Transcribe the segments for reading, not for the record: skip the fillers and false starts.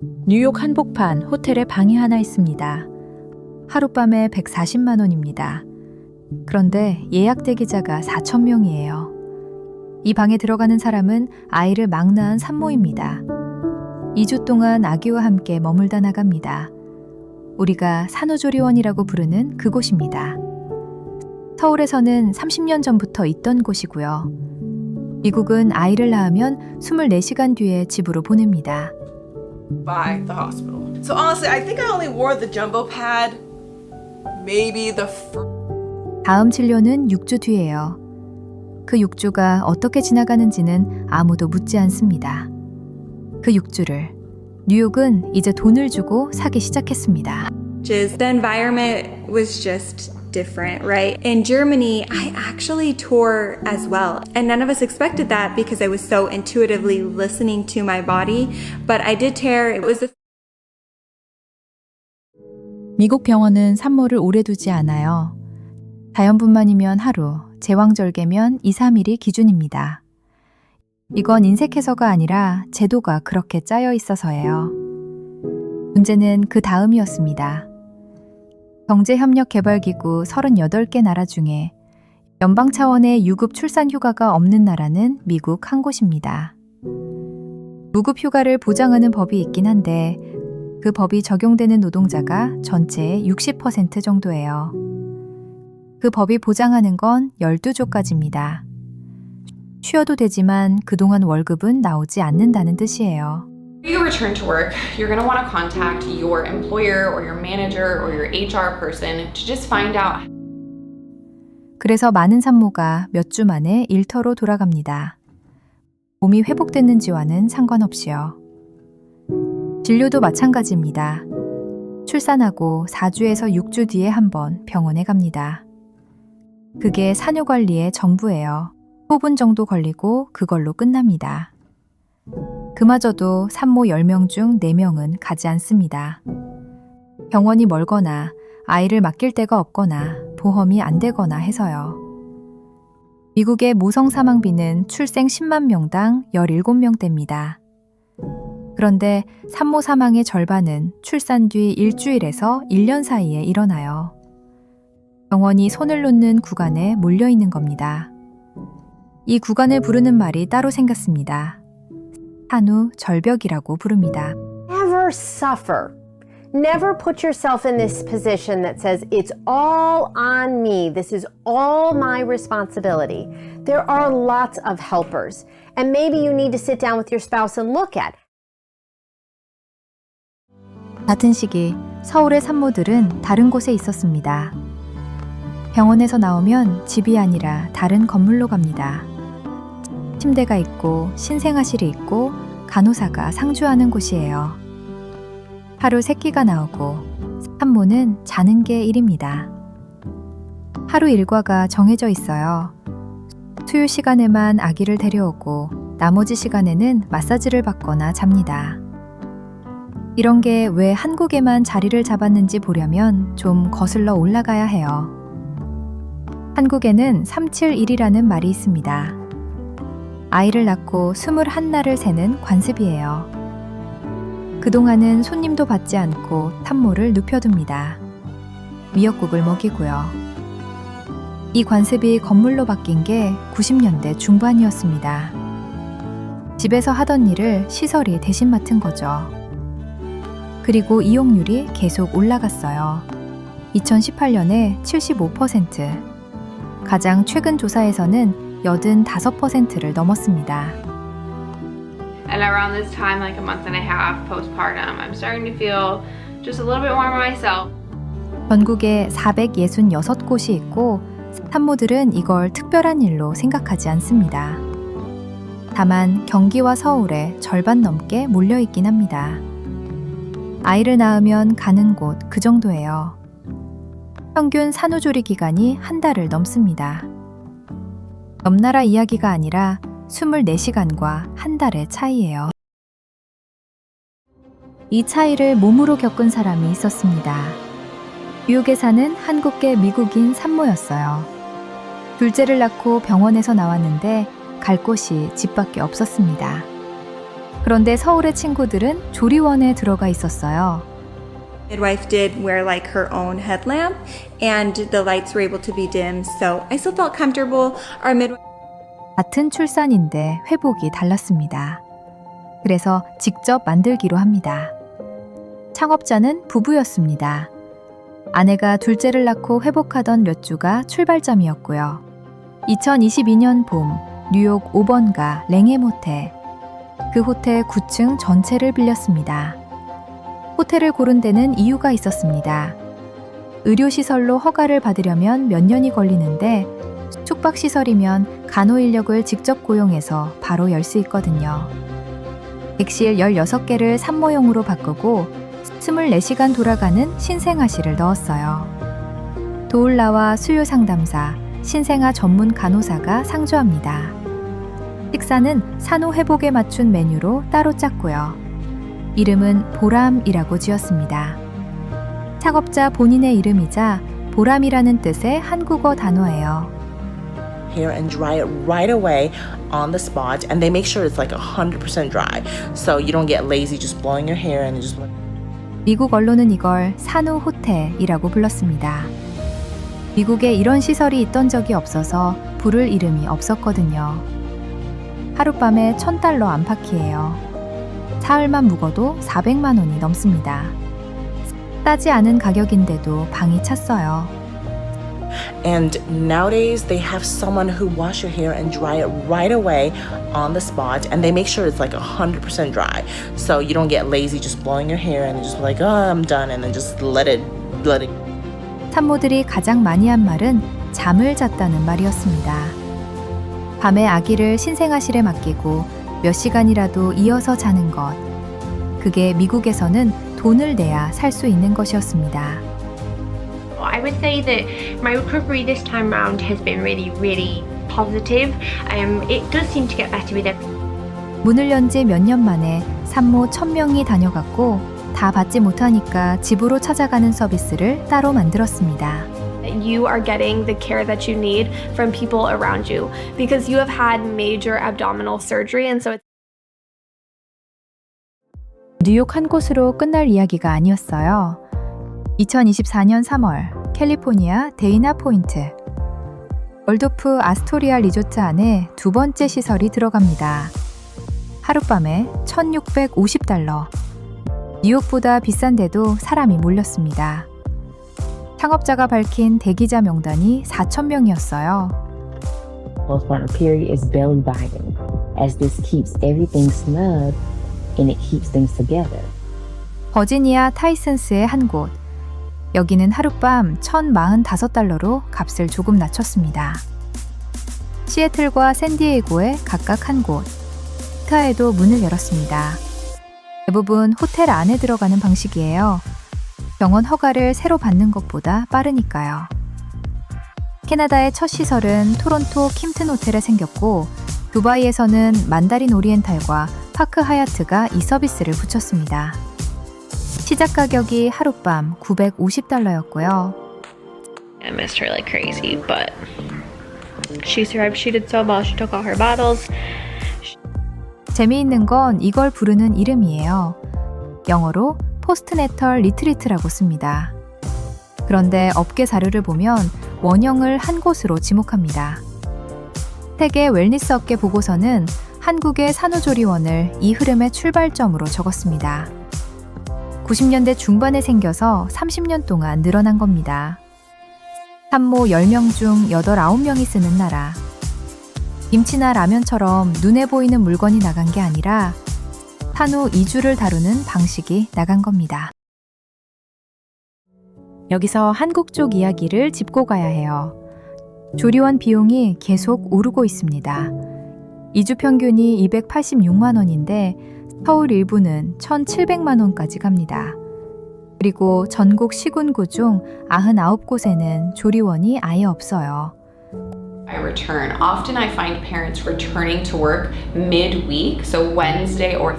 뉴욕 한복판 호텔에 방이 하나 있습니다. 하룻밤에 140만 원입니다. 그런데 예약 대기자가 4,000명이에요. 이 방에 들어가는 사람은 아이를 막 낳은 산모입니다. 2주 동안 아기와 함께 머물다 나갑니다. 우리가 산후조리원이라고 부르는 그곳입니다. 서울에서는 30년 전부터 있던 곳이고요. 미국은 아이를 낳으면 24시간 뒤에 집으로 보냅니다. By the hospital. So honestly, I think I only wore the jumbo pad maybe the 다음 진료는 6주 뒤예요. 그 6주가 어떻게 지나가는지는 아무도 묻지 않습니다. 그 6주를 뉴욕은 이제 돈을 주고 사기 시작했습니다. The environment was just different, right? In Germany, I actually tore as well. And none of us expected that because I was so intuitively listening to my body. But I did tear. It was 미국 병원은 산모를 오래 두지 않아요. 자연분만이면 하루, 제왕절개면 2, 3일이 기준입니다. 이건 인색해서가 아니라 제도가 그렇게 짜여 있어서예요. 문제는 그 다음이었습니다. 경제협력개발기구 38개 나라 중에 연방 차원의 유급 출산 휴가가 없는 나라는 미국 한 곳입니다. 무급 휴가를 보장하는 법이 있긴 한데 그 법이 적용되는 노동자가 전체의 60% 정도예요. 그 법이 보장하는 건 12조까지입니다. 쉬어도 되지만 그동안 월급은 나오지 않는다는 뜻이에요. When you return to work, you're going to want to contact your employer or your manager or your HR person to just find out. 그래서 많은 산모가 몇 주 만에 일터로 돌아갑니다. 몸이 회복됐는지와는 상관없이요. 진료도 마찬가지입니다. 출산하고 4주에서 6주 뒤에 한 번 병원에 갑니다. 그게 산후관리의 전부예요. 5분 정도 걸리고 그걸로 끝납니다. 그마저도 산모 10명 중 4명은 가지 않습니다. 병원이 멀거나 아이를 맡길 데가 없거나 보험이 안 되거나 해서요. 미국의 모성 사망비는 출생 10만 명당 17명대입니다. 그런데 산모 사망의 절반은 출산 뒤 일주일에서 1년 사이에 일어나요. 병원이 손을 놓는 구간에 몰려 있는 겁니다. 이 구간을 부르는 말이 따로 생겼습니다. 산후 절벽이라고 부릅니다. Never suffer. Never put yourself in this position that says it's all on me. This is all my responsibility. There are lots of helpers. And maybe you need to sit down with your spouse and look at. 같은 시기 서울의 산모들은 다른 곳에 있었습니다. 병원에서 나오면 집이 아니라 다른 건물로 갑니다. 침대가 있고 신생아실이 있고 간호사가 상주하는 곳이에요. 하루 새끼가 나오고 산모는 자는 게 일입니다. 하루 일과가 정해져 있어요. 수유 시간에만 아기를 데려오고 나머지 시간에는 마사지를 받거나 잡니다. 이런 게 왜 한국에만 자리를 잡았는지 보려면 좀 거슬러 올라가야 해요. 한국에는 371이라는 말이 있습니다. 아이를 낳고 21날을 세는 관습이에요. 그동안은 손님도 받지 않고 산모를 눕혀둡니다. 미역국을 먹이고요. 이 관습이 건물로 바뀐 게 90년대 중반이었습니다. 집에서 하던 일을 시설이 대신 맡은 거죠. 그리고 이용률이 계속 올라갔어요. 2018년에 75%, 가장 최근 조사에서는 85%를 넘었습니다. And around this time, like a month and a half postpartum, I'm starting to feel just a little bit more myself. 전국에 466곳이 있고 산모들은 이걸 특별한 일로 생각하지 않습니다. 다만 경기와 서울에 절반 넘게 몰려있긴 합니다. 아이를 낳으면 가는 곳 그 정도예요. 평균 산후조리 기간이 한 달을 넘습니다. 옆 나라 이야기가 아니라 24시간과 한 달의 차이예요. 이 차이를 몸으로 겪은 사람이 있었습니다. 뉴욕에 사는 한국계 미국인 산모였어요. 둘째를 낳고 병원에서 나왔는데 갈 곳이 집밖에 없었습니다. 그런데 서울의 친구들은 조리원에 들어가 있었어요. Midwife did wear like her own headlamp and the lights were able to be dimmed, so I still felt comfortable. Our midwife 같은 출산인데 회복이 달랐습니다. 그래서 직접 만들기로 합니다. 창업자는 부부였습니다. 아내가 둘째를 낳고 회복하던 몇 주가 출발점이었고요. 2022년 봄, 뉴욕 5번가 랭해 모텔. 그 호텔 9층 전체를 빌렸습니다. 호텔을 고른 데는 이유가 있었습니다. 의료시설로 허가를 받으려면 몇 년이 걸리는데 숙박시설이면 간호 인력을 직접 고용해서 바로 열 수 있거든요. 객실 16개를 산모용으로 바꾸고 24시간 돌아가는 신생아실을 넣었어요. 도울라와 수유상담사, 신생아 전문 간호사가 상주합니다. 식사는 산후 회복에 맞춘 메뉴로 따로 짰고요. 이름은 보람이라고 지었습니다. 창업자 본인의 이름이자 보람이라는 뜻의 한국어 단어예요. Hair and dry it right away on the spot, and they make sure it's like 100% dry, so you don't get lazy just blowing your hair and just. 미국 언론은 이걸 산후 호텔이라고 불렀습니다. 미국에 이런 시설이 있던 적이 없어서 부를 이름이 없었거든요. 하룻밤에 $1,000 안팎이에요. 사흘만 묵어도 400만 원이 넘습니다. 싸지 않은 가격인데도 방이 찼어요. And nowadays they have someone who wash your hair and dry it right away on the spot, and they make sure it's like 100% dry, so you don't get lazy just blowing your hair and just like, oh, I'm done, and then just let it. 산모들이 가장 많이 한 말은 잠을 잤다는 말이었습니다. 밤에 아기를 신생아실에 맡기고 몇 시간이라도 이어서 자는 것. 그게 미국에서는 돈을 내야 살 수 있는 것이었습니다. I would say that my recovery this time round has been really positive. It does seem to get better with every. 문을 연 지 몇 년 만에 산모 1,000명이 다녀갔고 다 받지 못하니까 집으로 찾아가는 서비스를 따로 만들었습니다. You are getting the care that you need from people around you because you have had major abdominal surgery and so it's 뉴욕 한 곳으로 끝날 이야기가 아니었어요. 2024년 3월 캘리포니아 데이나 포인트 월도프 아스토리아 리조트 안에 두 번째 시설이 들어갑니다. 하룻밤에 $1,650. 뉴욕보다 비싼데도 사람이 몰렸습니다. 창업자가 밝힌 대기자 명단이 4,000명이었어요. Postpartum period is belly biting, as this keeps everything snug and it keeps things together. 버지니아 타이슨스의 한 곳. 여기는 하룻밤 $1,045로 값을 조금 낮췄습니다. 시애틀과 샌디에이고에 각각 한 곳. 시카에도 문을 열었습니다. 대부분 호텔 안에 들어가는 방식이에요. 병원 허가를 새로 받는 것보다 빠르니까요. 캐나다의 첫 시설은 토론토 킴튼 호텔에 생겼고 두바이에서는 만다린 오리엔탈과 파크 하얏트가 이 서비스를 붙였습니다. 시작 가격이 하룻밤 $950였고요. I missed her like crazy, but she survived. She did so well. She took all her battles. 재미있는 건 이걸 부르는 이름이에요. 영어로 포스트네털 리트리트라고 씁니다. 그런데 업계 자료를 보면 원형을 한 곳으로 지목합니다. 태계 웰니스 업계 보고서는 한국의 산후조리원을 이 흐름의 출발점으로 적었습니다. 90년대 중반에 생겨서 30년 동안 늘어난 겁니다. 산모 10명 중 8, 9명이 쓰는 나라. 김치나 라면처럼 눈에 보이는 물건이 나간 게 아니라 산후 2주를 다루는 방식이 나간 겁니다. 여기서 한국 쪽 이야기를 짚고 가야 해요. 조리원 비용이 계속 오르고 있습니다. 2주 평균이 286만 원인데 서울 일부는 1,700만 원까지 갑니다. 그리고 전국 시군구 중 99곳에는 조리원이 아예 없어요. I return. Often I find parents returning to work midweek, so Wednesday or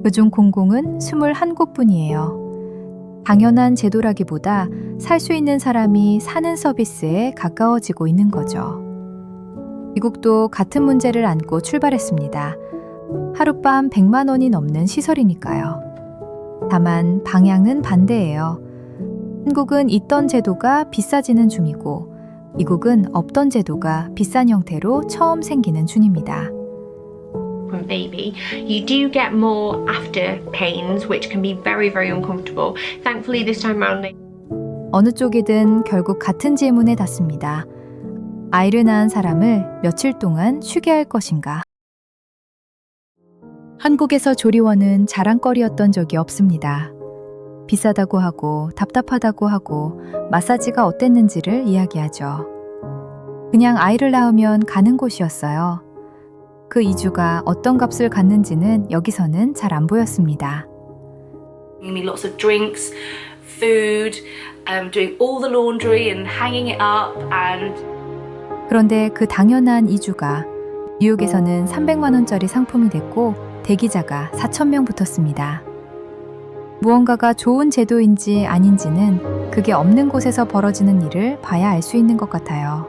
그중 공공은 21곳뿐이에요. 당연한 제도라기보다 살 수 있는 사람이 사는 서비스에 가까워지고 있는 거죠. 미국도 같은 문제를 안고 출발했습니다. 하룻밤 100만 원이 넘는 시설이니까요. 다만 방향은 반대예요. 한국은 있던 제도가 비싸지는 중이고 미국은 없던 제도가 비싼 형태로 처음 생기는 중입니다. From baby, you do get more after pains, which can be very, very uncomfortable. Thankfully, this time around, 어느 쪽이든 결국 같은 질문에 닿습니다. 아이를 낳은 사람을 며칠 동안 쉬게 할 것인가? 한국에서 조리원은 자랑거리였던 적이 없습니다. 비싸다고 하고 답답하다고 하고 마사지가 어땠는지를 이야기하죠. 그냥 아이를 낳으면 가는 곳이었어요. 그 2주가 어떤 값을 갖는지는 여기서는 잘 안 보였습니다. Giving me lots of drinks, food, doing all the laundry and hanging it up and 그런데 그 당연한 2주가 뉴욕에서는 300만 원짜리 상품이 됐고 대기자가 4,000명 붙었습니다. 무언가가 좋은 제도인지 아닌지는 그게 없는 곳에서 벌어지는 일을 봐야 알 수 있는 것 같아요.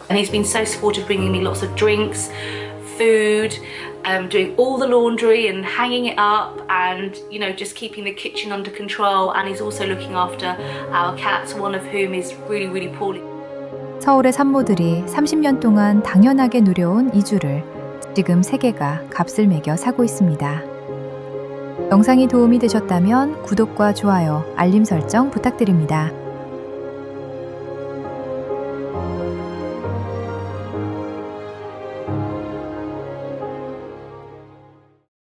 and he's been so supportive, bringing me lots of drinks, food, doing all the laundry and hanging it up and, you know, just keeping the kitchen under control. And he's also looking after our cats, one of whom is really, really poorly. 서울의 산모들이 30년 동안 당연하게 누려온 2주를 지금 세계가 값을 매겨 사고 있습니다. 영상이 도움이 되셨다면 구독과 좋아요, 알림 설정 부탁드립니다.